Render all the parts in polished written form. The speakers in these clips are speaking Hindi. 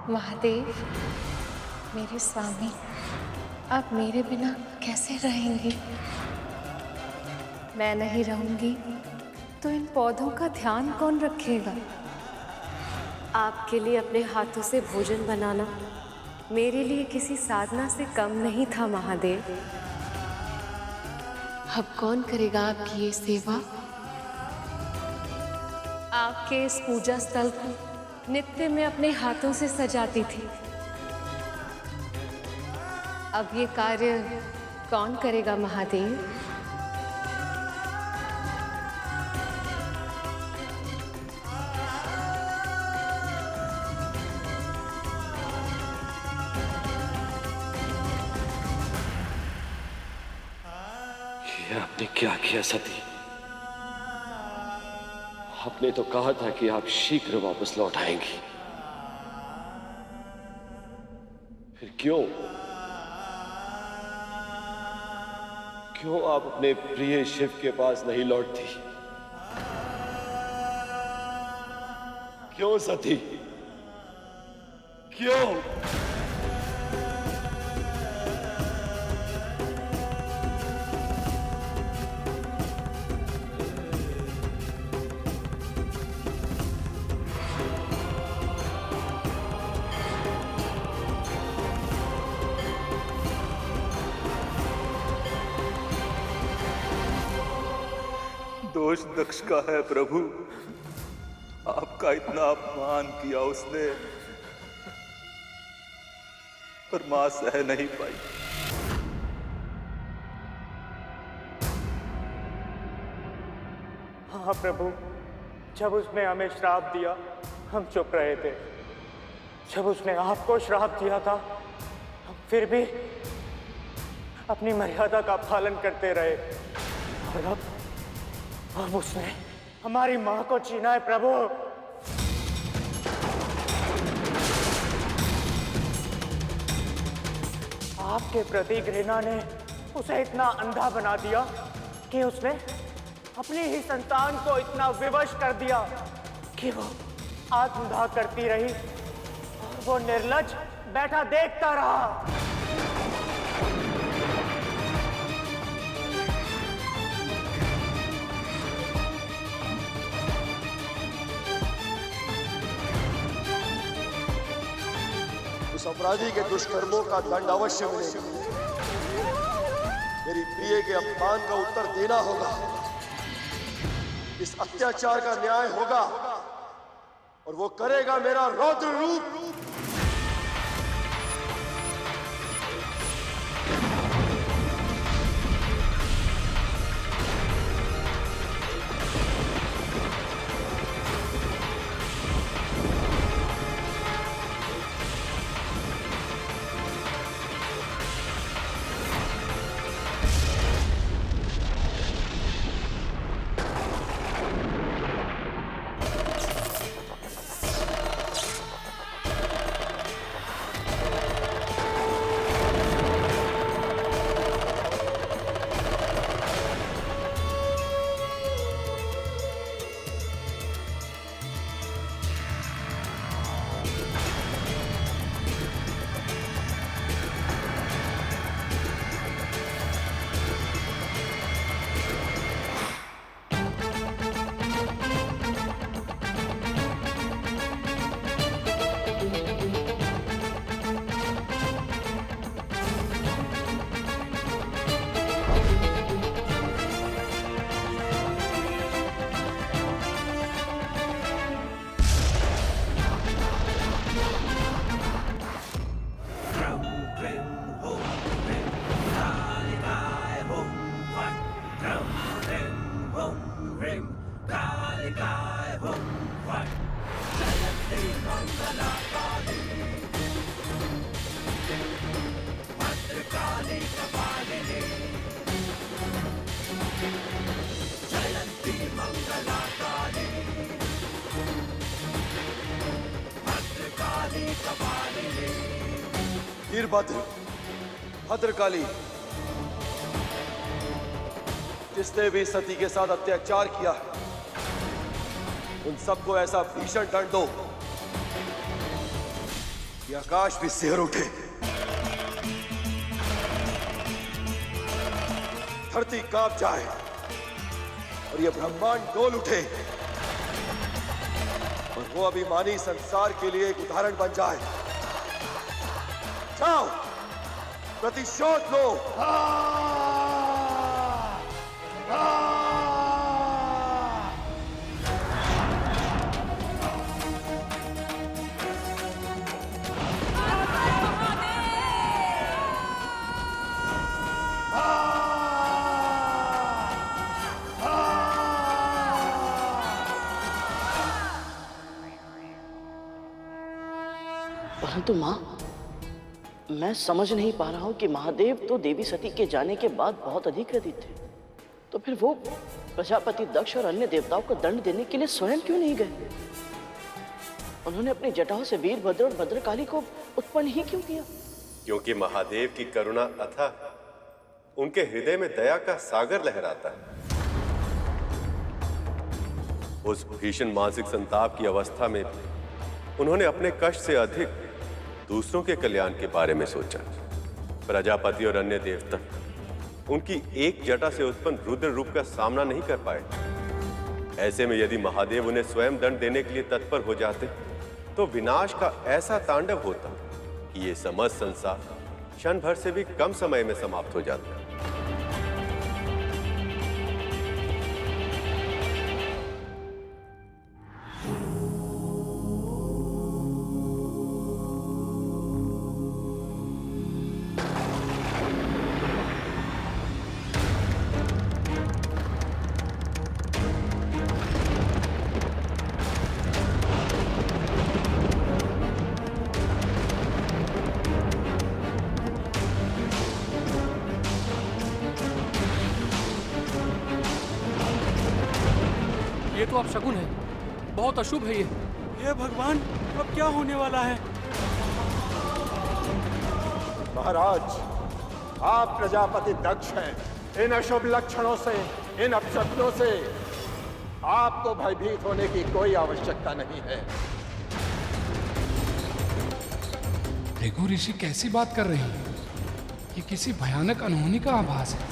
महादेव, मेरे स्वामी, आप मेरे बिना कैसे रहेंगे? मैं नहीं रहूंगी तो इन पौधों का ध्यान कौन रखेगा? आपके लिए अपने हाथों से भोजन बनाना मेरे लिए किसी साधना से कम नहीं था महादेव। अब कौन करेगा आपकी ये सेवा? आपके इस पूजा स्थल को नित्य मैं अपने हाथों से सजाती थी। अब ये कार्य कौन करेगा महादेव? ये आपने क्या किया सती? आपने तो कहा था कि आप शीघ्र वापस लौट आएंगी। फिर क्यों आप अपने प्रिय शिव के पास नहीं लौटती? क्यों सती, क्यों? दोष दक्ष का है प्रभु। आपका इतना अपमान किया उसने, पर मां सह नहीं पाई। हाँ प्रभु, जब उसने हमें श्राप दिया हम चुप रहे थे। जब उसने आपको श्राप दिया था हम फिर भी अपनी मर्यादा का पालन करते रहे। और अब उसने हमारी मां को छीना है प्रभु। आपके प्रति घृणा ने उसे इतना अंधा बना दिया कि उसने अपनी ही संतान को इतना विवश कर दिया कि वो आत्मदाह करती रही और वो निर्लज्ज बैठा देखता रहा। उस अपराधी के दुष्कर्मों का दंड अवश्य मिलेगा। मेरी प्रिय के अपमान का उत्तर देना होगा। इस अत्याचार का न्याय होगा और वो करेगा मेरा रौद्र रूप। वीरभद्र, भद्रकाली, जिसने भी सती के साथ अत्याचार किया है उन सबको ऐसा भीषण दंड दो ये आकाश भी सिहर उठे, धरती कांप जाए और ये ब्रह्मांड डोल उठे और वो अभिमानी संसार के लिए एक उदाहरण बन जाए। जाओ, प्रतिशोध लो। परंतु माँ, मैं समझ नहीं पा रहा हूँ कि महादेव तो देवी सती के जाने के बाद बहुत अधिक क्रोधित थे, तो फिर वो प्रजापति दक्ष और अन्य देवताओं को दंड देने के लिए स्वयं क्यों नहीं गए? उन्होंने अपनी जटाओं से वीरभद्र और भद्रकाली को उत्पन्न ही क्यों किया? क्योंकि महादेव की करुणा अथाह, उनके हृदय में दया का सागर लहराता है। उस भीषण मानसिक संताप की अवस्था में उन्होंने अपने कष्ट से अधिक दूसरों के कल्याण के बारे में सोचा। प्रजापति और अन्य देवता उनकी एक जटा से उत्पन्न रुद्र रूप का सामना नहीं कर पाए। ऐसे में यदि महादेव उन्हें स्वयं दंड देने के लिए तत्पर हो जाते तो विनाश का ऐसा तांडव होता कि ये समस्त संसार क्षण भर से भी कम समय में समाप्त हो जाता। ये तो अपशकुन है, बहुत अशुभ है ये। हे भगवान, अब क्या होने वाला है? महाराज, आप प्रजापति दक्ष हैं। इन अशुभ लक्षणों से, इन अपशब्दों से आपको भयभीत होने की कोई आवश्यकता नहीं है। भृगु ऋषि कैसी बात कर रहे हैं? ये किसी भयानक अनहोनी का आभास है।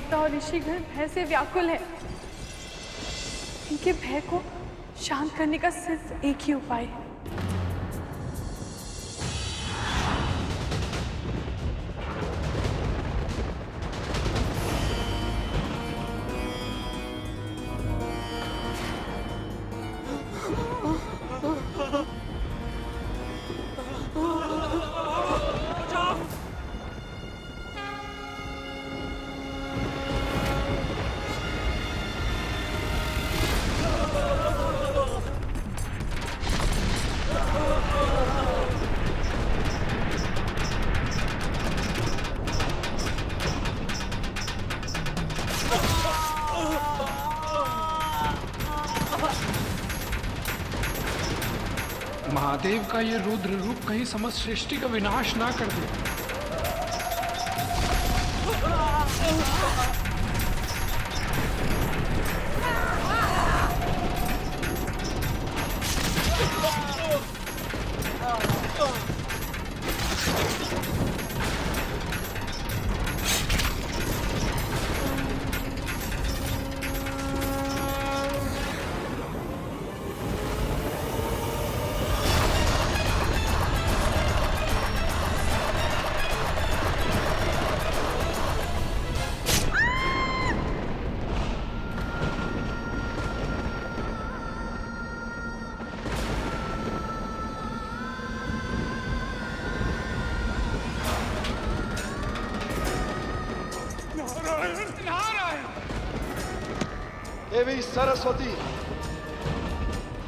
देवता और ऋषिगण भय से व्याकुल हैं। इनके भय को शांत करने का सिर्फ एक ही उपाय है। महादेव का ये रुद्र रूप कहीं समस्त सृष्टि का विनाश ना कर दे। देवी सरस्वती,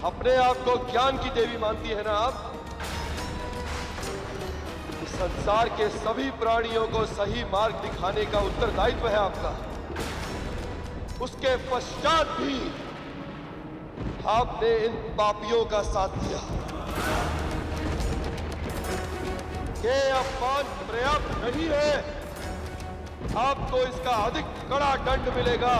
अपने आप को ज्ञान की देवी मानती है ना आप? इस संसार के सभी प्राणियों को सही मार्ग दिखाने का उत्तरदायित्व है आपका। उसके पश्चात भी आपने इन पापियों का साथ दिया। ये अपमान पर्याप्त नहीं है, आपको इसका अधिक कड़ा दंड मिलेगा।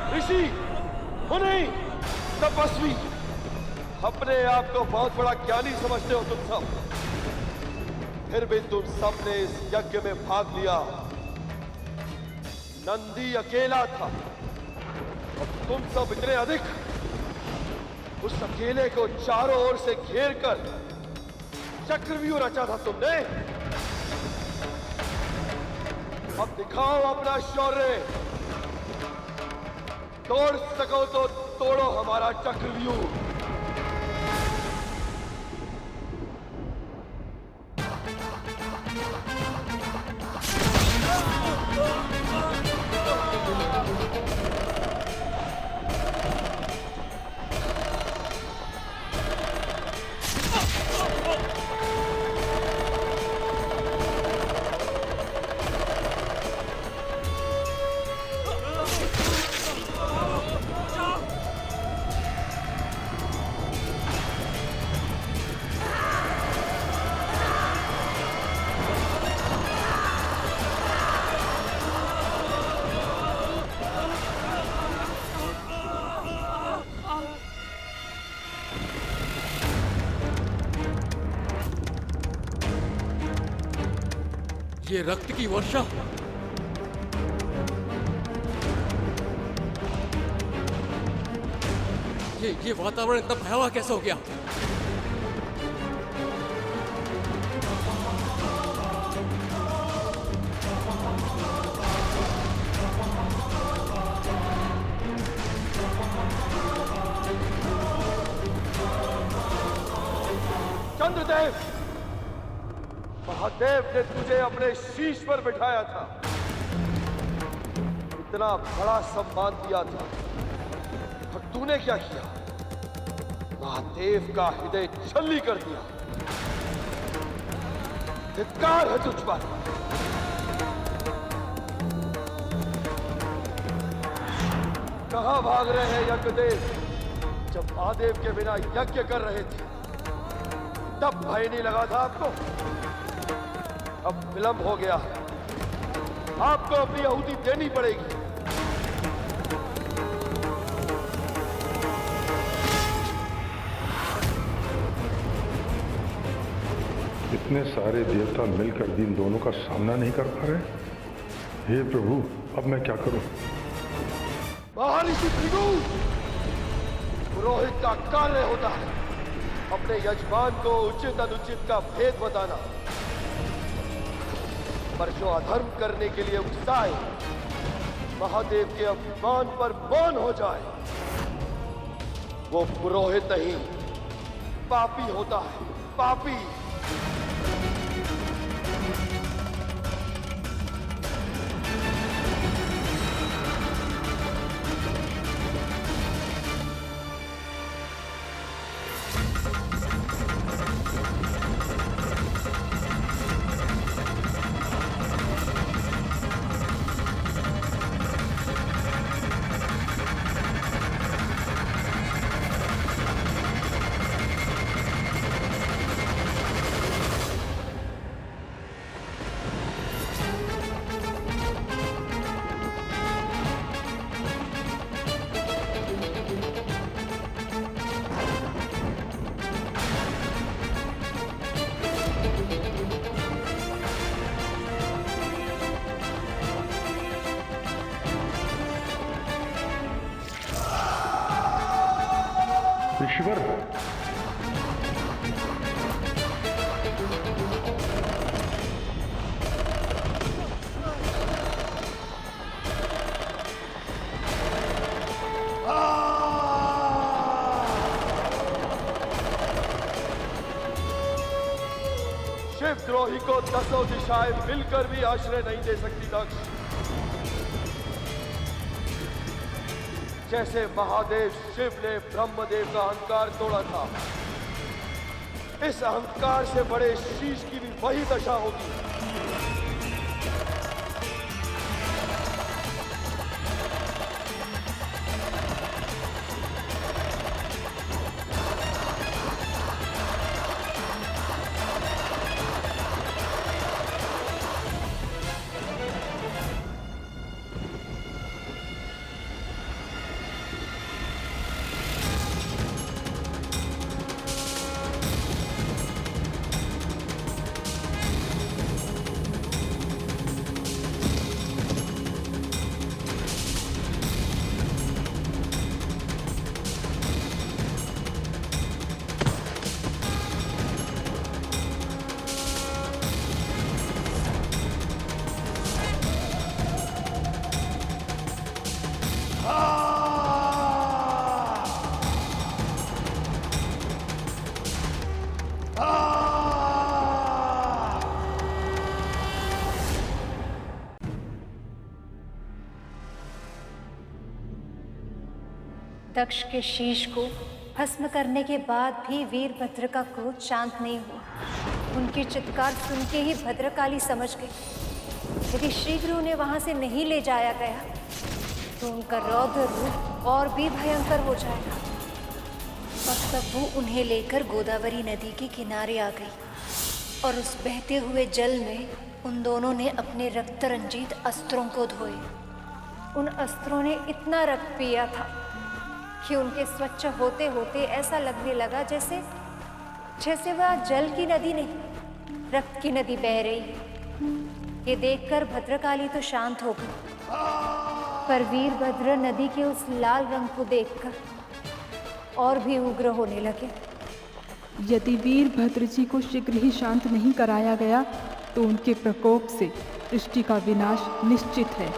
ऋषि, मुनि, तपस्वी, अपने आप को बहुत बड़ा ज्ञानी समझते हो तुम सब। फिर भी तुम सबने इस यज्ञ में भाग लिया। नंदी अकेला था और तुम सब इतने अधिक। उस अकेले को चारों ओर से घेर कर चक्रव्यूह रचा था तुमने। अब दिखाओ अपना शौर्य। तोड़ सको तो तोड़ो हमारा चक्रव्यूह। ये रक्त की वर्षा, ये वातावरण इतना भयावह कैसे हो गया? चंद्रदेव, महादेव ने तुझे अपने शीश पर बिठाया था। इतना बड़ा सम्मान दिया था और तूने क्या किया? महादेव का हृदय छल्ली कर दिया। धिक्कार है तुझ पर। कहां भाग रहे हैं यज्ञदेव? जब महादेव के बिना यज्ञ कर रहे थे तब भय नहीं लगा था आपको? अब विलंब हो गया, आपको अपनी आहुति देनी पड़ेगी। इतने सारे देवता मिलकर भी इन दोनों का सामना नहीं कर पा रहे। हे प्रभु, अब मैं क्या करूं? महर्षि भृगु, पुरोहित का कार्य होता है अपने यजमान को उचित अनुचित का भेद बताना, पर जो अधर्म करने के लिए उकसाए, महादेव के अपमान पर मौन हो जाए, वो पुरोहित नहीं पापी होता है। पापी। ईश्वर, शिवद्रोही को दसों दिशाएं मिलकर भी आश्रय नहीं दे सकती दक्ष। जैसे महादेव शिव ने ब्रह्मदेव का अहंकार तोड़ा था, इस अहंकार से बड़े शीश की भी वही दशा होगी। दक्ष के शीश को भस्म करने के बाद भी वीरभद्र का क्रोध शांत नहीं हुआ। उनकी चित्कार सुन के ही भद्रकाली समझ गई यदि शीघ्र उन्हें वहां से नहीं ले जाया गया तो उनका रौद्र रूप और भी भयंकर हो जाएगा। और तब वो उन्हें लेकर गोदावरी नदी के किनारे आ गई और उस बहते हुए जल में उन दोनों ने अपने रक्त रंजित अस्त्रों को धोए। उन अस्त्रों ने इतना रक्त पिया था कि उनके स्वच्छ होते होते ऐसा लगने लगा जैसे वह जल की नदी नहीं रक्त की नदी बह रही। ये देखकर भद्रकाली तो शांत हो गई, पर वीरभद्र नदी के उस लाल रंग को देखकर और भी उग्र होने लगे। यदि वीरभद्र जी को शीघ्र ही शांत नहीं कराया गया तो उनके प्रकोप से सृष्टि का विनाश निश्चित है।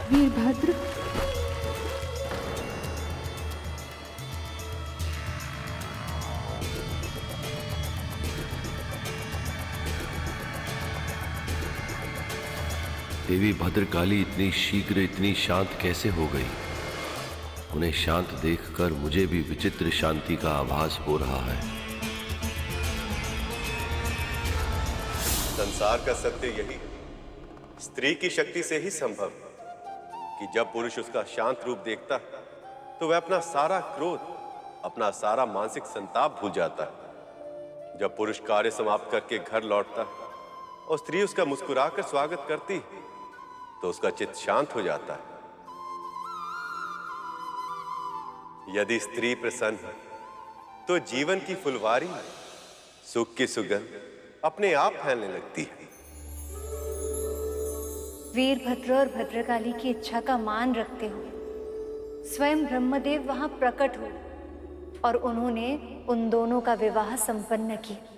वीरभद्र, देवी भद्रकाली इतनी शीघ्र इतनी शांत कैसे हो गई? उन्हें शांत देखकर मुझे भी विचित्र शांति का आभास हो रहा है। संसार का सत्य यही है, स्त्री की शक्ति से ही संभव कि जब पुरुष उसका शांत रूप देखता है तो वह अपना सारा क्रोध, अपना सारा मानसिक संताप भूल जाता है। जब पुरुष कार्य समाप्त करके घर लौटता है और स्त्री उसका मुस्कुराकर स्वागत करती है तो उसका चित्त शांत हो जाता है। यदि स्त्री प्रसन्न है तो जीवन की फुलवारी में सुख की सुगंध अपने आप फैलने लगती है। वीरभद्र और भद्रकाली की इच्छा का मान रखते हुए स्वयं ब्रह्मदेव वहां प्रकट हुए और उन्होंने उन दोनों का विवाह संपन्न किया।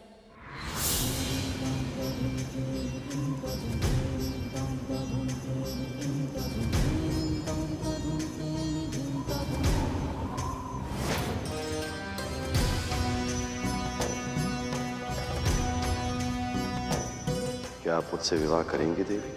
क्या आप मुझसे विवाह करेंगी देवी?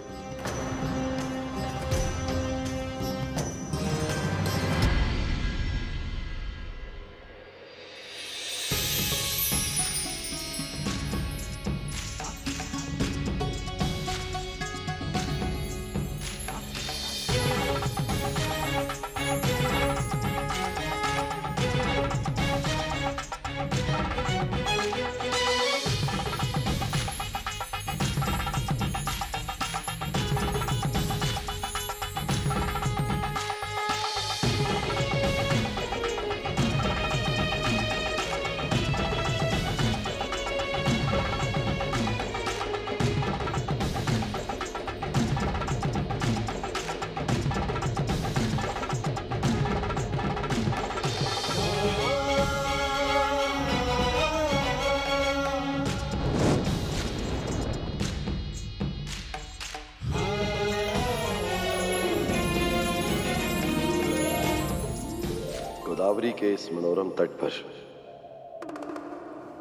गोदावरी के इस मनोरम तट पर,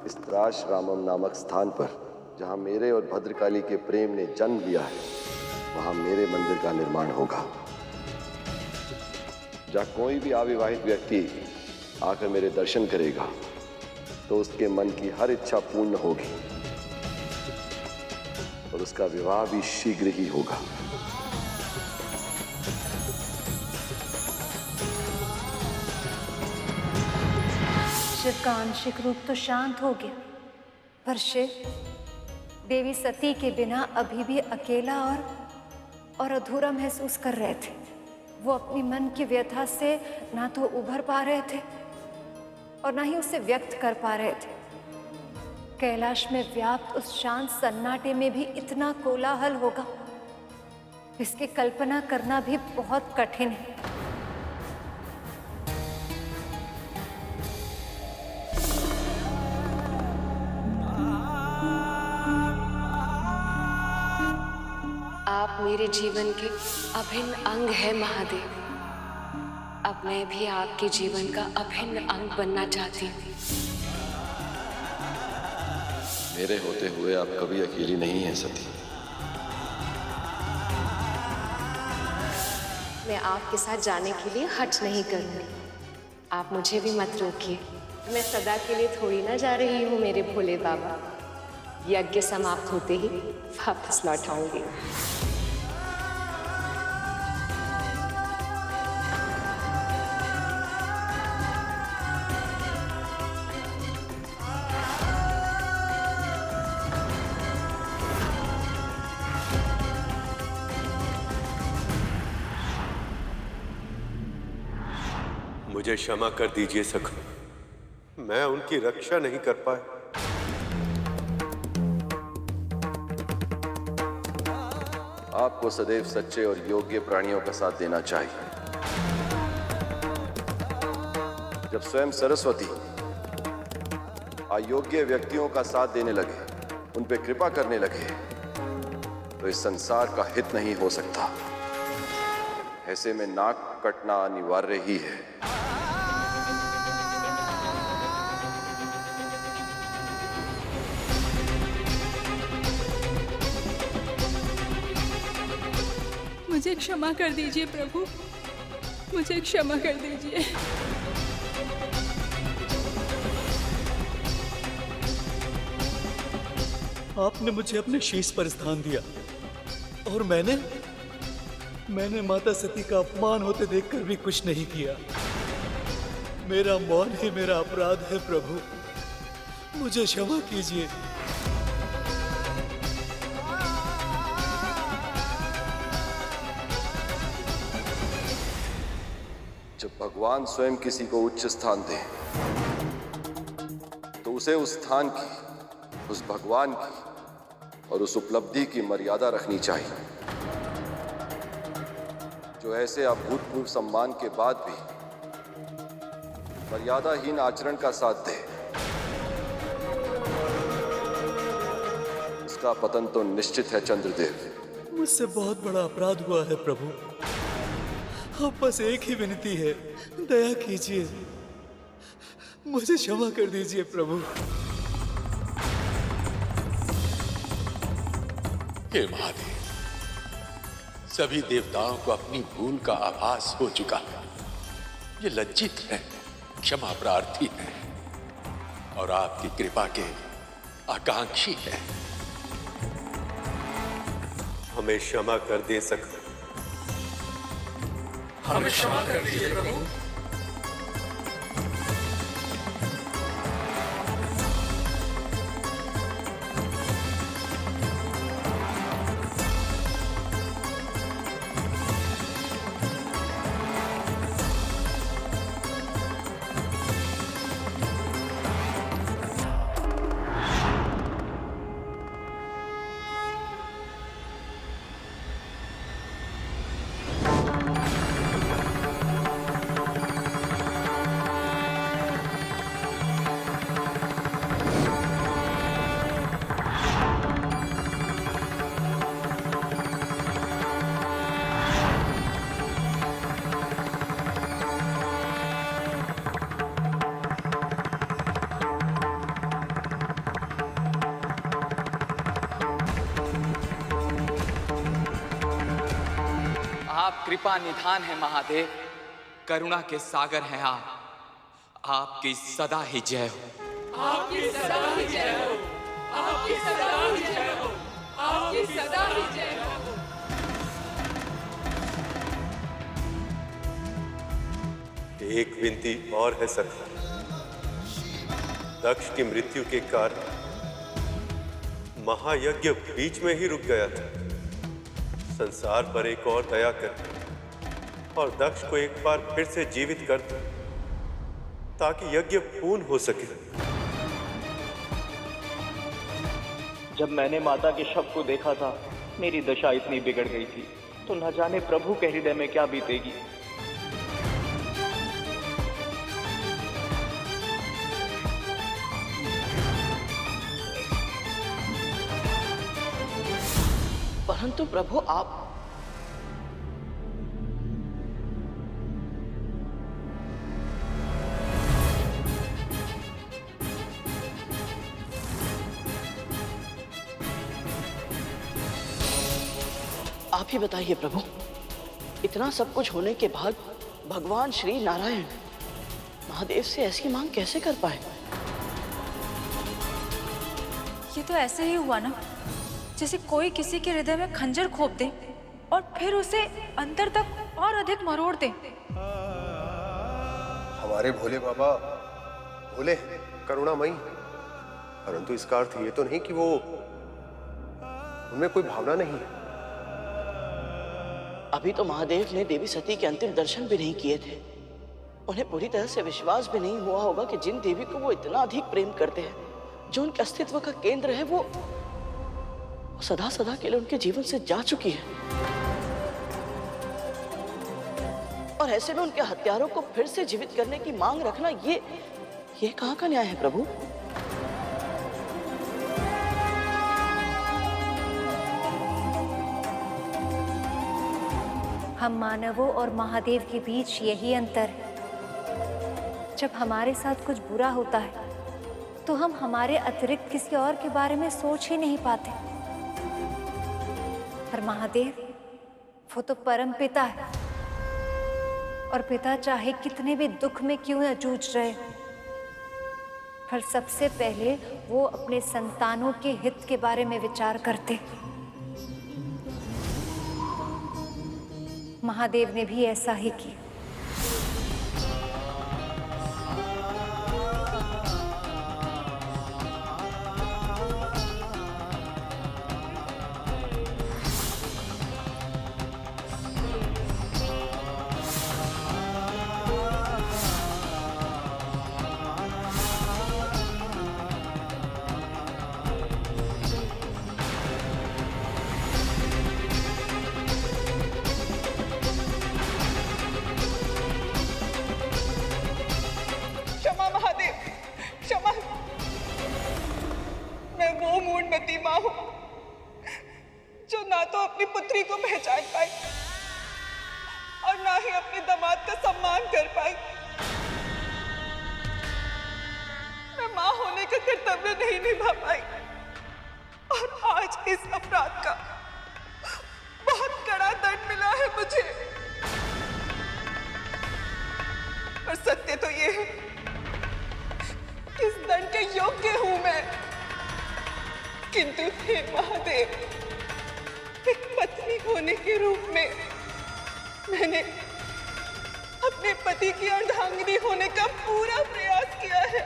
इस त्रासरामम नामक स्थान पर जहां मेरे और भद्रकाली के प्रेम ने जन्म लिया है, वहां मेरे मंदिर का निर्माण होगा। जहां कोई भी अविवाहित व्यक्ति आकर मेरे दर्शन करेगा तो उसके मन की हर इच्छा पूर्ण होगी और उसका विवाह भी शीघ्र ही होगा। शिव का आंशिक रूप तो शांत हो गया, पर शिव देवी सती के बिना अभी भी अकेला और अधूरा महसूस कर रहे थे। वो अपनी मन की व्यथा से ना तो उभर पा रहे थे और ना ही उसे व्यक्त कर पा रहे थे। कैलाश में व्याप्त उस शांत सन्नाटे में भी इतना कोलाहल होगा, इसकी कल्पना करना भी बहुत कठिन है। आप मेरे जीवन के अभिन्न अंग है महादेव। अब मैं भी आपके जीवन का अभिन्न अंग बनना चाहती हूँ। मेरे होते हुए आप कभी अकेली नहीं हैं सती। मैं आपके साथ जाने के लिए हट नहीं करूँगी। आप मुझे भी मत रोकिए। मैं सदा के लिए थोड़ी ना जा रही हूँ मेरे भोले बाबा। यज्ञ समाप्त होते ही वापस लौट आऊंगी। मुझे क्षमा कर दीजिए सखा, मैं उनकी रक्षा नहीं कर पाया। आपको सदैव सच्चे और योग्य प्राणियों का साथ देना चाहिए। जब स्वयं सरस्वती अयोग्य व्यक्तियों का साथ देने लगे, उन पे कृपा करने लगे, तो इस संसार का हित नहीं हो सकता। ऐसे में नाक कटना अनिवार्य ही है। मुझे क्षमा कर दीजिए प्रभु, मुझे क्षमा कर दीजिए। आपने मुझे अपने शीश पर स्थान दिया और मैंने माता सती का अपमान होते देखकर भी कुछ नहीं किया। मेरा मौन ही मेरा अपराध है प्रभु, मुझे क्षमा कीजिए। जब भगवान स्वयं किसी को उच्च स्थान दे तो उसे उस स्थान की, उस भगवान की और उस उपलब्धि की मर्यादा रखनी चाहिए। जो ऐसे अभूतपूर्व सम्मान के बाद भी मर्यादाहीन आचरण का साथ दे, उसका पतन तो निश्चित है चंद्रदेव। मुझसे बहुत बड़ा अपराध हुआ है प्रभु, अब बस एक ही विनती है, दया कीजिए, मुझे क्षमा कर दीजिए प्रभु। हे महादेव, सभी देवताओं को अपनी भूल का आभास हो चुका है। ये लज्जित है, क्षमा प्रार्थी है और आपकी कृपा के आकांक्षी है। हमें क्षमा कर दे सकते, हमें क्षमा कर दीजिए प्रभु। आप कृपा निधान है महादेव, करुणा के सागर हैं आप। आपकी सदा ही जय हो। आपकी सदा ही जय हो। आपकी सदा ही जय हो। आपकी सदा ही जय हो। एक विनती और है सखा। दक्ष की मृत्यु के कारण महायज्ञ बीच में ही रुक गया था। संसार पर एक और दया कर और दक्ष को एक बार फिर से जीवित कर दो ताकि यज्ञ पूर्ण हो सके। जब मैंने माता के शव को देखा था, मेरी दशा इतनी बिगड़ गई थी, तो न जाने प्रभु के हृदय में क्या बीतेगी। परंतु प्रभु आप ही बताइए प्रभु, इतना सब कुछ होने के बाद भगवान श्री नारायण महादेव से ऐसी मांग कैसे कर पाए? ये तो ऐसे ही हुआ ना, जैसे कोई किसी के हृदय में खंजर खोप दे और फिर उसे अंदर तक और अधिक मरोड़ दे। हमारे भोले बाबा भोले करुणामयी, परंतु इसका अर्थ ये तो नहीं कि वो उनमें कोई भावना नहीं है। अभी तो महादेव ने देवी सती के अंतिम दर्शन भी नहीं किए थे। उन्हें पूरी तरह से विश्वास भी नहीं हुआ होगा कि जिन देवी को वो इतना अधिक प्रेम करते हैं, जो उनके अस्तित्व का केंद्र है, वो सदा सदा के लिए उनके जीवन से जा चुकी है। और ऐसे में उनके हत्यारों को फिर से जीवित करने की मांग रखना, ये कहाँ का न्याय है प्रभु? हम मानवों और महादेव के बीच यही अंतर है। जब हमारे साथ कुछ बुरा होता है तो हम हमारे अतिरिक्त किसी और के बारे में सोच ही नहीं पाते, पर महादेव वो तो परम पिता है, और पिता चाहे कितने भी दुख में क्यों न जूझ रहे, पर सबसे पहले वो अपने संतानों के हित के बारे में विचार करते। महादेव ने भी ऐसा ही किया। क्षमा महादेव, क्षमा। मैं वो मूढ़मती माँ हूँ जो ना तो अपनी पुत्री को पहचान पाई और ना ही अपने दामाद का सम्मान कर पाई। मैं माँ होने का कर्तव्य नहीं निभा पाई और आज इस अपराध का बहुत कड़ा दंड मिला है मुझे। पर सत्य तो ये है, इस दंड के योग्य हूं मैं, किंतु हे महादेव, एक पत्नी होने के रूप में मैंने अपने पति की अर्धांगिनी होने का पूरा प्रयास किया है।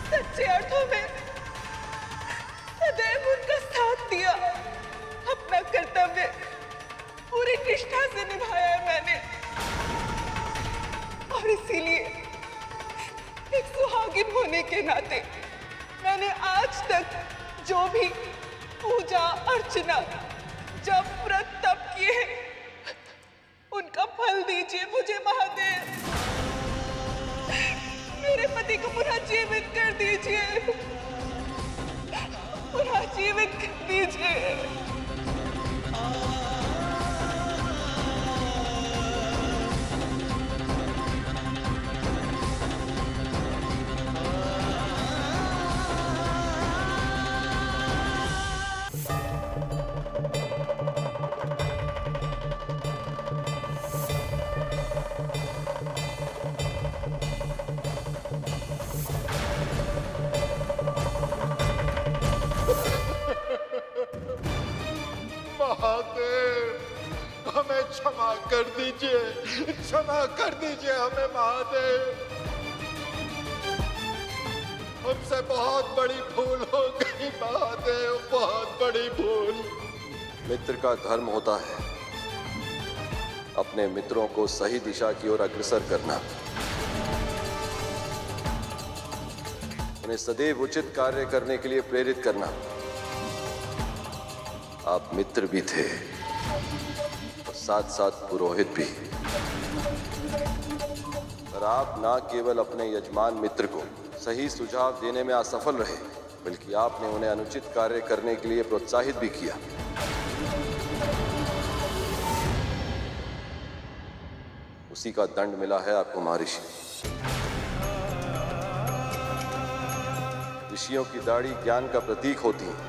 सच्चे अर्थों में सदैव उनका साथ दिया, अपना कर्तव्य पूरी निष्ठा से निभाया है मैंने, और इसीलिए एक सुहागिन होने के नाते मैंने आज तक जो भी पूजा अर्चना, जप व्रत तप किए, उनका फल दीजिए मुझे महादेव। मेरे पति को पुनः जीवित कर दीजिए, पुनः जीवित कर दीजिए। महादेव, हमें क्षमा कर दीजिए, क्षमा कर दीजिए हमें महादेव। हमसे बहुत बड़ी भूल हो गई महादेव, बहुत बड़ी भूल। मित्र का धर्म होता है अपने मित्रों को सही दिशा की ओर अग्रसर करना, उन्हें सदैव उचित कार्य करने के लिए प्रेरित करना। आप मित्र भी थे और साथ साथ पुरोहित भी, पर आप न केवल अपने यजमान मित्र को सही सुझाव देने में असफल रहे, बल्कि आपने उन्हें अनुचित कार्य करने के लिए प्रोत्साहित भी किया। उसी का दंड मिला है आपको महर्षि। ऋषियों की दाढ़ी ज्ञान का प्रतीक होती है।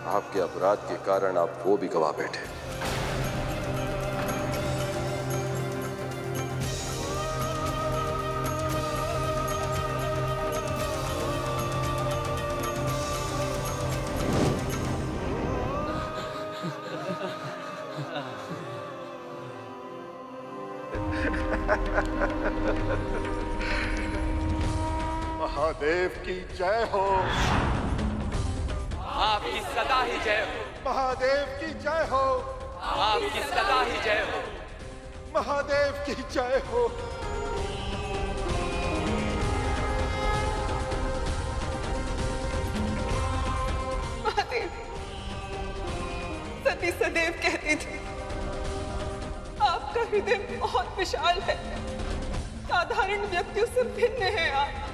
आपके अपराध के कारण आप वो भी गवा बैठे। महादेव की जय हो, आपकी सदा ही जय हो। महादेव की जय हो, आपकी सदा ही जय हो। महादेव की जय हो। महादेव, सती सदैव कहती थी, आपका हृदय बहुत विशाल है, साधारण व्यक्तियों से भिन्न है आप,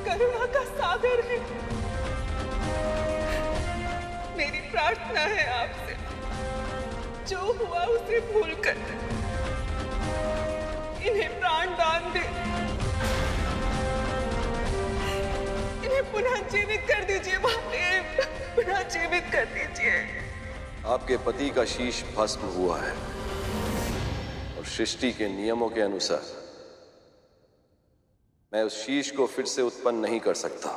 करुणा का सागर है। मेरी प्रार्थना है आपसे, जो हुआ उसे भूलकर इन्हें प्राण दान दे, इन्हें पुनः जीवित कर दीजिए महादेव। पुनः जीवित कर दीजिए। आपके पति का शीश भस्म हुआ है और सृष्टि के नियमों के अनुसार मैं उस शीश को फिर से उत्पन्न नहीं कर सकता।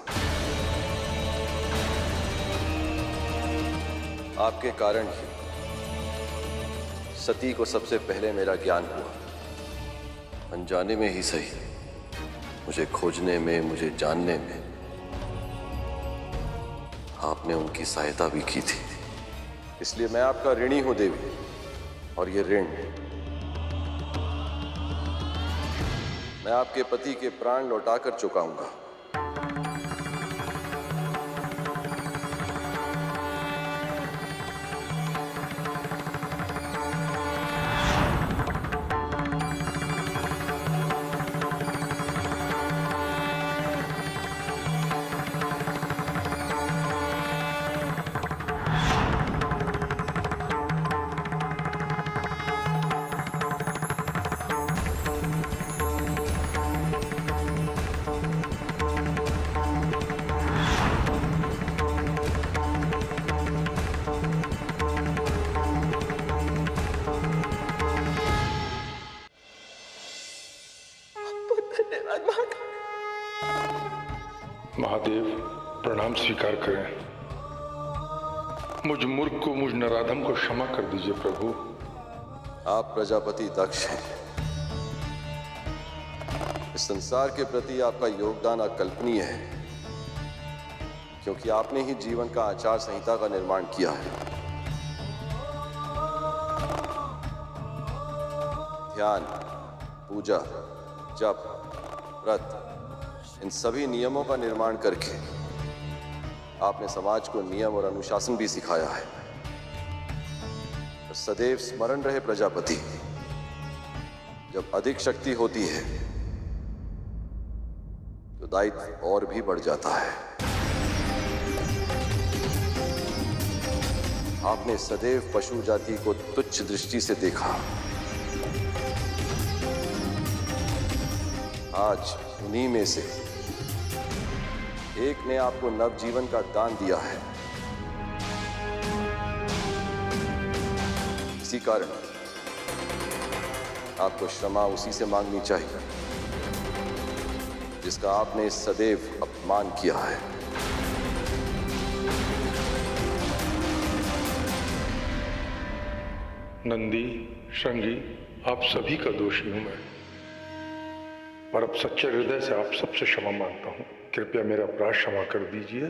आपके कारण ही सती को सबसे पहले मेरा ज्ञान हुआ। अनजाने में ही सही, मुझे खोजने में, मुझे जानने में आपने उनकी सहायता भी की थी। इसलिए मैं आपका ऋणी हूं देवी, और ये ऋण मैं आपके पति के प्राण लौटाकर चुकाऊंगा। महादेव, प्रणाम स्वीकार करें। मुझ मूर्ख को, मुझ नराधम को क्षमा कर दीजिए प्रभु। आप प्रजापति दक्ष हैं। इस संसार के प्रति आपका योगदान अकल्पनीय है, क्योंकि आपने ही जीवन का आचार संहिता का निर्माण किया है। ध्यान, पूजा, जप, व्रत, इन सभी नियमों का निर्माण करके आपने समाज को नियम और अनुशासन भी सिखाया है। तो सदैव स्मरण रहे प्रजापति, जब अधिक शक्ति होती है तो दायित्व और भी बढ़ जाता है। आपने सदैव पशु जाति को तुच्छ दृष्टि से देखा। आज उन्हीं में से एक ने आपको नवजीवन का दान दिया है। इसी कारण आपको क्षमा उसी से मांगनी चाहिए जिसका आपने सदैव अपमान किया है। नंदी, श्रृंगी, आप सभी का दोषी हूं मैं, पर अब सच्चे हृदय से आप सबसे क्षमा मांगता हूं। कृपया मेरा अपराध क्षमा कर दीजिए।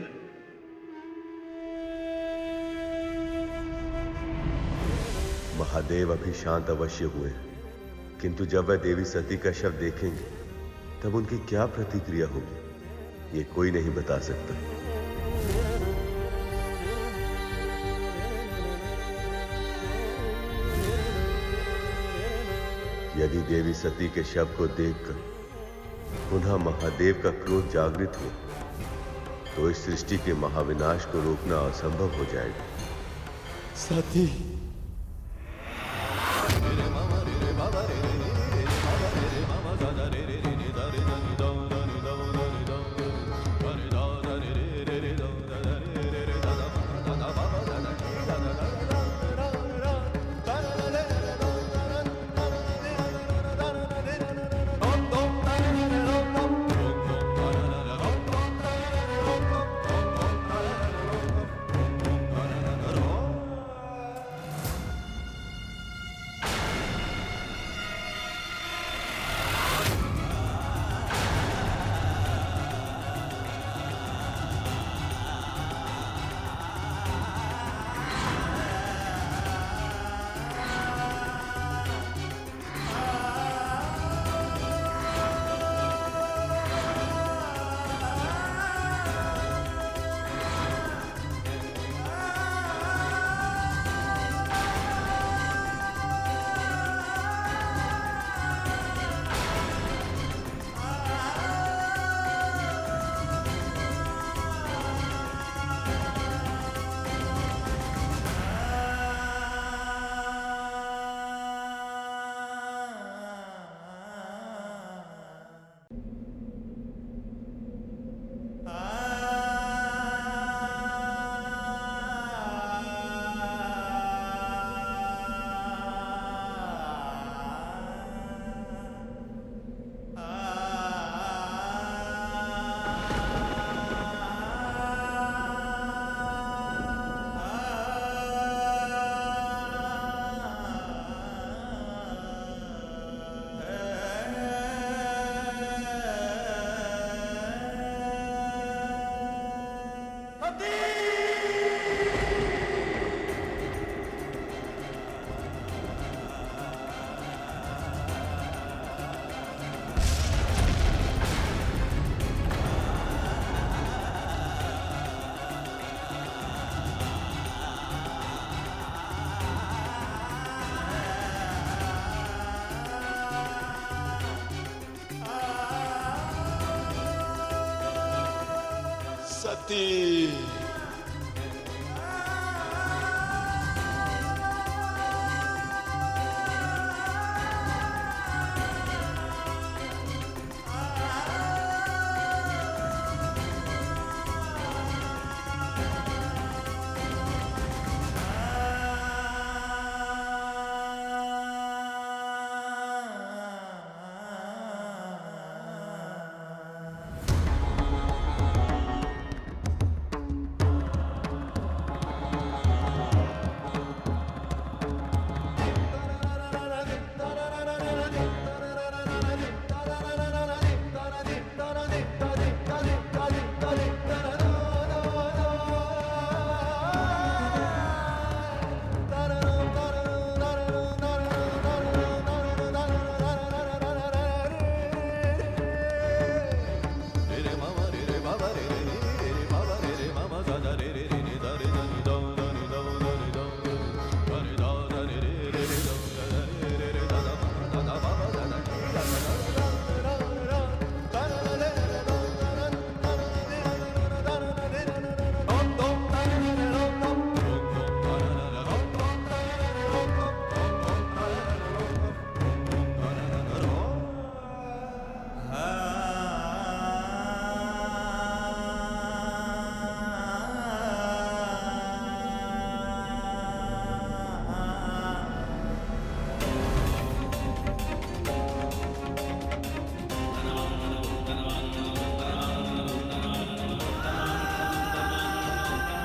महादेव अभी शांत अवश्य हुए, किंतु जब वह देवी सती का शव देखेंगे तब उनकी क्या प्रतिक्रिया होगी, ये कोई नहीं बता सकता। यदि देवी सती के शव को देखकर पुनः महादेव का क्रोध जागृत हो तो इस सृष्टि के महाविनाश को रोकना असंभव हो जाएगा। सती, सती।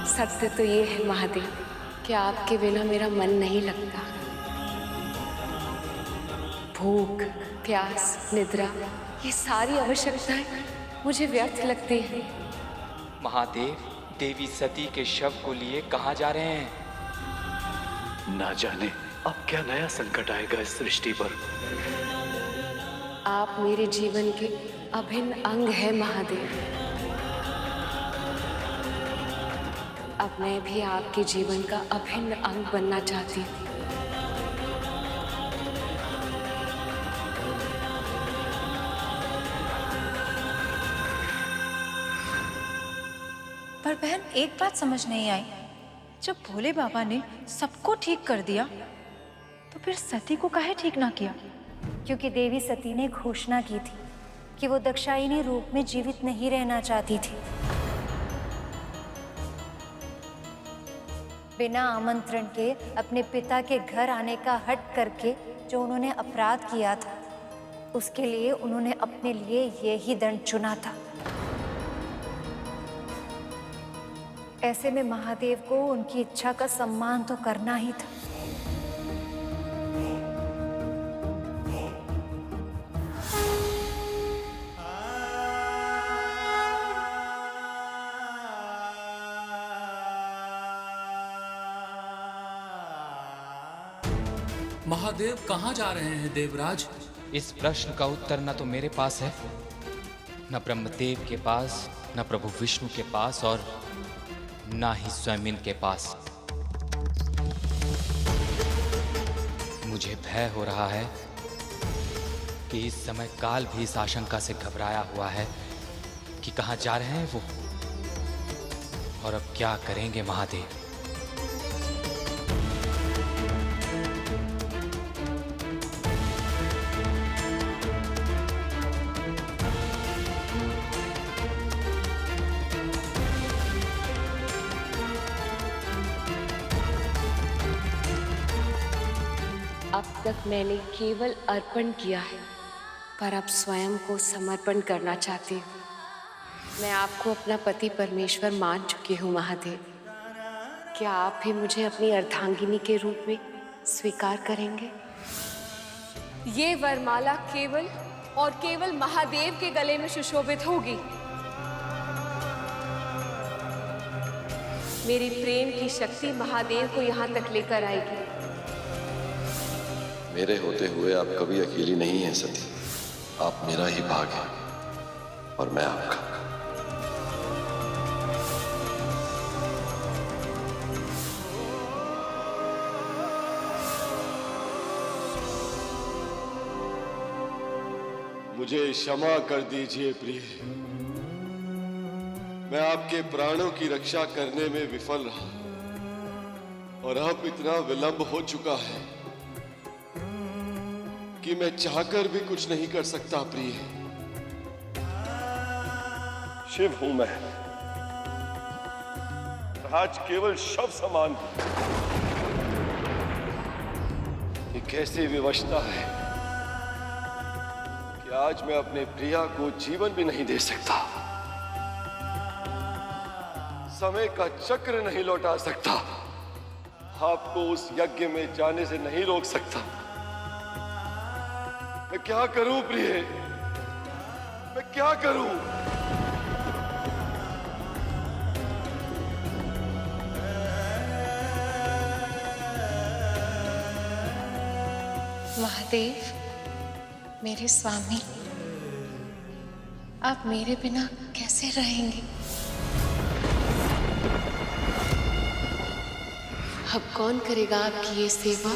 सत्य तो ये है महादेव कि आपके बिना मेरा मन नहीं लगता। भूख, प्यास, निद्रा, ये सारी आवश्यकताएं मुझे व्यर्थ लगती हैं। महादेव, देवी सती के शव को लिए कहाँ जा रहे हैं? ना जाने अब क्या नया संकट आएगा इस सृष्टि पर। आप मेरे जीवन के अभिन्न अंग हैं महादेव। अब मैं भी आपके जीवन का अभिन्न अंग बनना चाहती हूँ। पर बहन, एक बात समझ नहीं आई, जब भोले बाबा ने सबको ठीक कर दिया तो फिर सती को काहे ठीक ना किया? क्योंकि देवी सती ने घोषणा की थी कि वो दक्षायनी रूप में जीवित नहीं रहना चाहती थी। बिना आमंत्रण के अपने पिता के घर आने का हट करके जो उन्होंने अपराध किया था, उसके लिए उन्होंने अपने लिए यही दंड चुना था। ऐसे में महादेव को उनकी इच्छा का सम्मान तो करना ही था। महादेव कहाँ जा रहे हैं देवराज? इस प्रश्न का उत्तर न तो मेरे पास है, न ब्रह्मदेव के पास, न प्रभु विष्णु के पास, और ना ही स्वयं इनके पास। मुझे भय हो रहा है कि इस समय काल भी इस आशंका से घबराया हुआ है कि कहाँ जा रहे हैं वो और अब क्या करेंगे महादेव। अब तक मैंने केवल अर्पण किया है, पर अब स्वयं को समर्पण करना चाहती हूँ। मैं आपको अपना पति परमेश्वर मान चुकी हूँ महादेव। क्या आप भी मुझे अपनी अर्धांगिनी के रूप में स्वीकार करेंगे? ये वरमाला केवल और केवल महादेव के गले में सुशोभित होगी। मेरी प्रेम की शक्ति महादेव को यहाँ तक लेकर आएगी। मेरे होते हुए आप कभी अकेली नहीं हैं सती। आप मेरा ही भाग हैं और मैं आपका। मुझे क्षमा कर दीजिए प्रिय। मैं आपके प्राणों की रक्षा करने में विफल रहा और अब इतना विलंब हो चुका है कि मैं चाहकर भी कुछ नहीं कर सकता। प्रिय, शिव हूं मैं, आज केवल शव समान हूं। ये कैसी विवशता है कि आज मैं अपने प्रिया को जीवन भी नहीं दे सकता, समय का चक्र नहीं लौटा सकता, आपको उस यज्ञ में जाने से नहीं रोक सकता। मैं क्या करूं प्रिय, मैं क्या करूं? महादेव, मेरे स्वामी, आप मेरे बिना कैसे रहेंगे? अब कौन करेगा आपकी ये सेवा?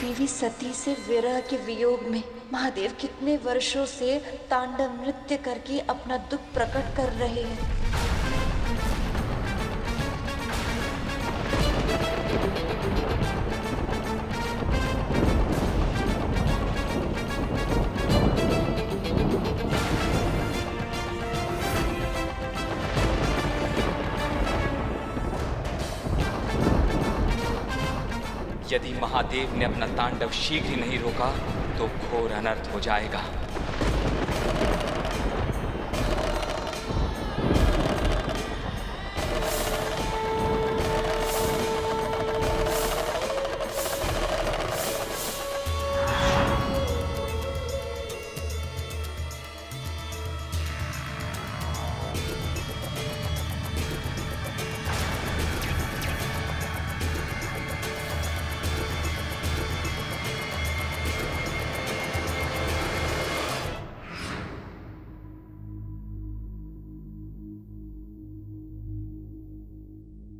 देवी सती से विरह के वियोग में महादेव कितने वर्षों से तांडव नृत्य करके अपना दुख प्रकट कर रहे हैं। यदि महादेव ने अपना तांडव शीघ्र ही नहीं रोका तो घोर अनर्थ हो जाएगा।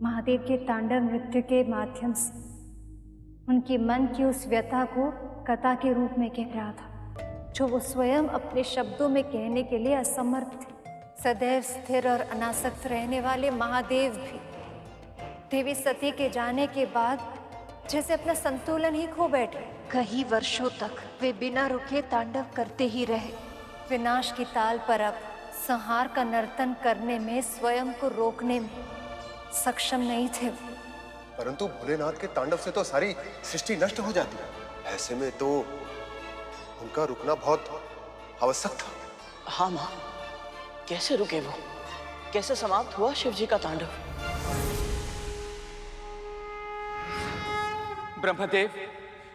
महादेव के तांडव नृत्य के माध्यम से उनके मन की उस व्यथा को कथा के रूप में कह रहा था, जो वो स्वयं अपने शब्दों में कहने के लिए असमर्थ थे। सदैव स्थिर और अनासक्त रहने वाले महादेव भी देवी सती के जाने के बाद जैसे अपना संतुलन ही खो बैठे। कई वर्षों तक वे बिना रुके तांडव करते ही रहे। विनाश की ताल पर अब संहार का नर्तन करने में, स्वयं को रोकने में सक्षम नहीं थे। परंतु भोलेनाथ के तांडव से तो सारी सृष्टि नष्ट हो जाती है। ऐसे में तो उनका रुकना बहुत आवश्यक था। हाँ माँ, कैसे रुके वो? कैसे समाप्त हुआ शिव जी का तांडव? ब्रह्मदेव,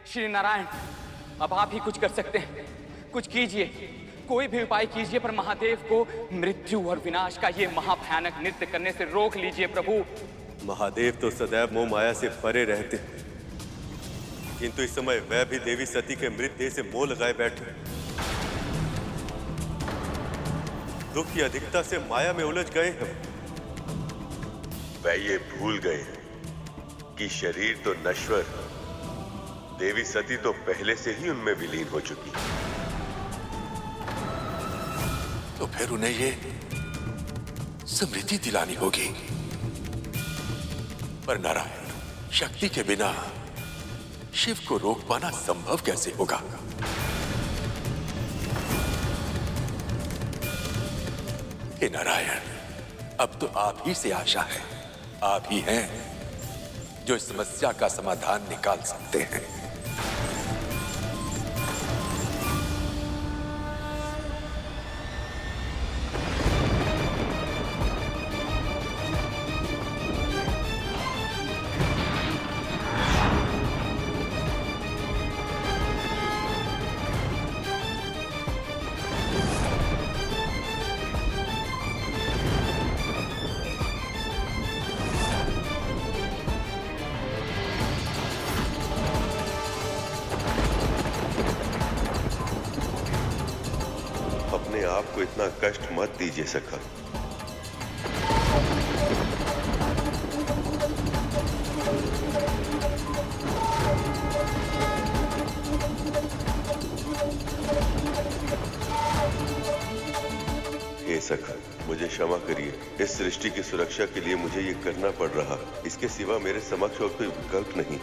श्री नारायण, अब आप ही कुछ कर सकते हैं। कुछ कीजिए, कोई भी उपाय कीजिए, पर महादेव को मृत्यु और विनाश का ये महाभयानक नृत्य करने से रोक लीजिए प्रभु। महादेव तो सदैव मोह माया से परे रहते, किंतु इस समय वह भी देवी सती के मृतदेह से मोह लगाए बैठे। दुख की अधिकता से माया में उलझ गए हैं। वह ये भूल गए कि शरीर तो नश्वर, देवी सती तो पहले से ही उनमें विलीन हो चुकी। तो फिर उन्हें ये स्मृति दिलानी होगी। पर नारायण, शक्ति के बिना शिव को रोक पाना संभव कैसे होगा? हे नारायण, अब तो आप ही से आशा है। आप ही हैं जो इस समस्या का समाधान निकाल सकते हैं। अपने आप को इतना कष्ट मत दीजिए सखा। हे सखा, मुझे क्षमा करिए। इस सृष्टि की सुरक्षा के लिए मुझे ये करना पड़ रहा। इसके सिवा मेरे समक्ष और कोई विकल्प नहीं।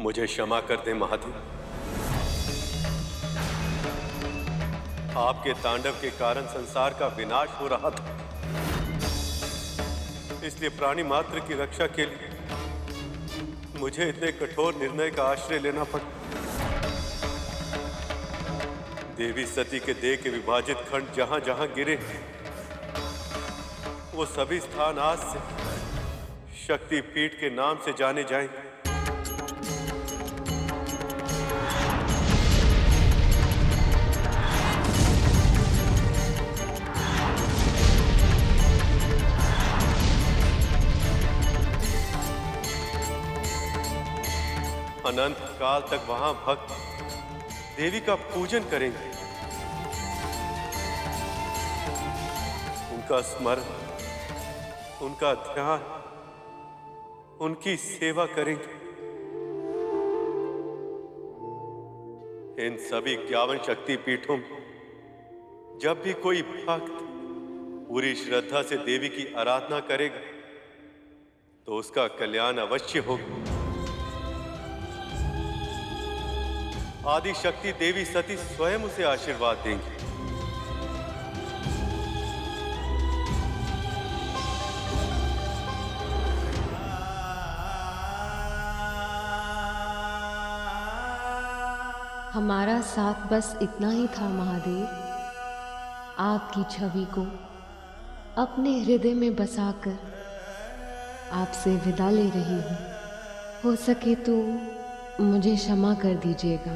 मुझे क्षमा कर दे महादेव। आपके तांडव के कारण संसार का विनाश हो रहा था, इसलिए प्राणी मात्र की रक्षा के लिए मुझे इतने कठोर निर्णय का आश्रय लेना पड़ा। देवी सती के देह के विभाजित खंड जहां जहां गिरे, वो सभी स्थान आज से शक्ति पीठ के नाम से जाने जाएंगे। अनंत काल तक वहां भक्त देवी का पूजन करेंगे, उनका स्मरण, उनका ध्यान, उनकी सेवा करेंगे। इन सभी 51 शक्ति पीठों में जब भी कोई भक्त पूरी श्रद्धा से देवी की आराधना करेगा तो उसका कल्याण अवश्य होगा। आदि शक्ति देवी सती स्वयं उसे आशीर्वाद देंगी। हमारा साथ बस इतना ही था महादेव। आपकी छवि को अपने हृदय में बसाकर आपसे विदा ले रही हूँ। हो सके तो मुझे क्षमा कर दीजिएगा।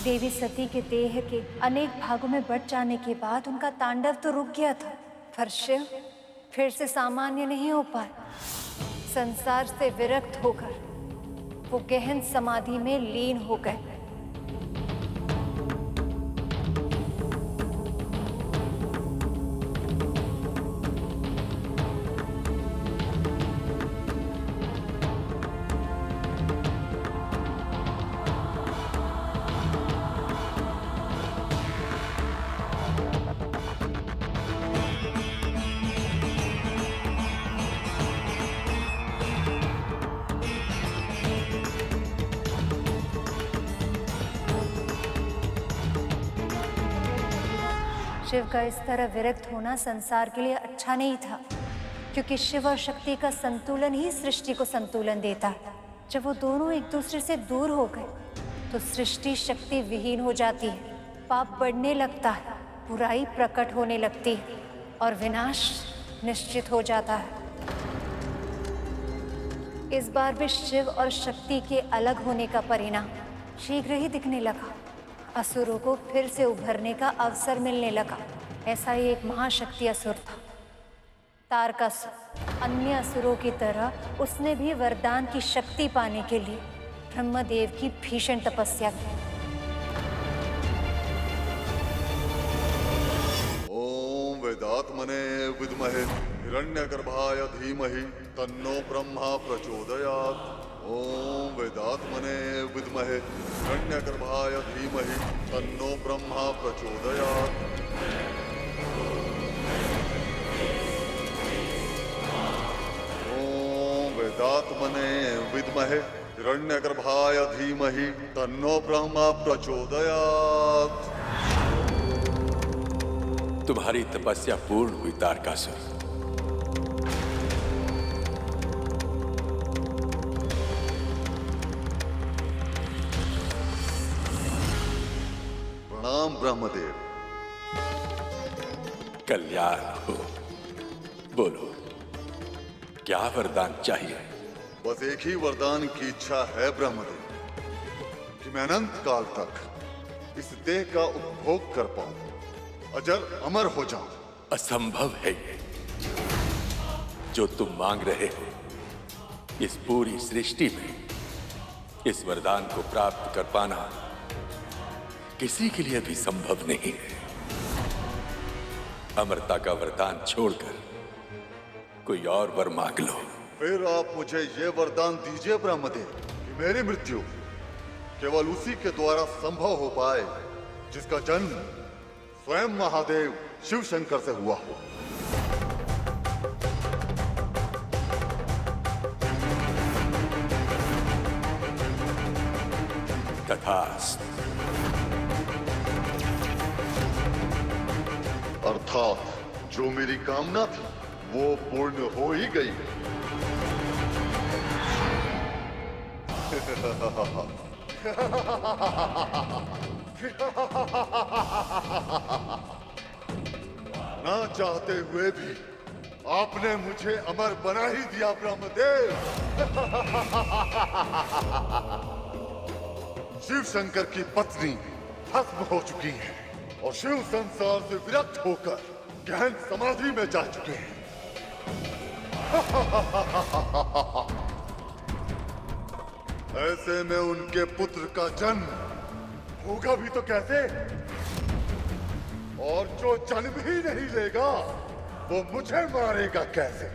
देवी सती के देह के अनेक भागों में बट जाने के बाद उनका तांडव तो रुक गया था, पर शिव फिर से सामान्य नहीं हो पाया। संसार से विरक्त होकर वो गहन समाधि में लीन हो गए। शिव का इस तरह विरक्त होना संसार के लिए अच्छा नहीं था, क्योंकि शिव और शक्ति का संतुलन ही सृष्टि को संतुलन देता है। जब वो दोनों एक दूसरे से दूर हो गए तो सृष्टि शक्ति विहीन हो जाती है, पाप बढ़ने लगता है, बुराई प्रकट होने लगती है और विनाश निश्चित हो जाता है। इस बार भी शिव और शक्ति के अलग होने का परिणाम शीघ्र ही दिखने लगा। असुरों को फिर से उभरने का अवसर मिलने लगा। ऐसा ही एक महाशक्ति असुर था, तारकासुर। अन्य असुरों की तरह उसने भी वरदान की शक्ति पाने के लिए ब्रह्मदेव की भीषण तपस्या की। ओम वेदात्मने विद्महे हिरण्यगर्भाय धीमहि तन्नो ब्रह्मा प्रचोदयात्। ओम वेदात्मने विद्महे हिरण्यगर्भाय धीमहि तन्नो ब्रह्मा प्रचोदयात्। ओम वेदात्मने विद्महे हिरण्यगर्भाय धीमहि तन्नो ब्रह्मा प्रचोदयात्। तुम्हारी तपस्या पूर्ण हुई तारकासुर। प्रणाम ब्रह्मदेव। कल्याण हो। बोलो, क्या वरदान चाहिए? बस एक ही वरदान की इच्छा है ब्रह्मदेव, कि मैं अनंत काल तक इस देह का उपभोग कर पाऊं, अजर अमर हो जाऊं। असंभव है ये जो तुम मांग रहे हो। इस पूरी सृष्टि में इस वरदान को प्राप्त कर पाना किसी के लिए भी संभव नहीं है। अमरता का वरदान छोड़कर कोई और वर मांग लो। फिर आप मुझे ये वरदान दीजिए ब्रह्मदेव, कि मेरी मृत्यु केवल उसी के द्वारा संभव हो पाए जिसका जन्म स्वयं महादेव शिव शंकर से हुआ हो। तथास्तु। अर्थात जो मेरी कामना थी वो पूर्ण हो ही गई। ना चाहते हुए भी आपने मुझे अमर बना ही दिया ब्रह्मदेव। शिव शंकर की पत्नी भस्म हो चुकी है और शिव संसार से विरक्त होकर गहन समाधि में जा चुके हैं। ऐसे में उनके पुत्र का जन्म होगा भी तो कैसे? और जो जन्म ही नहीं लेगा वो मुझे मारेगा कैसे?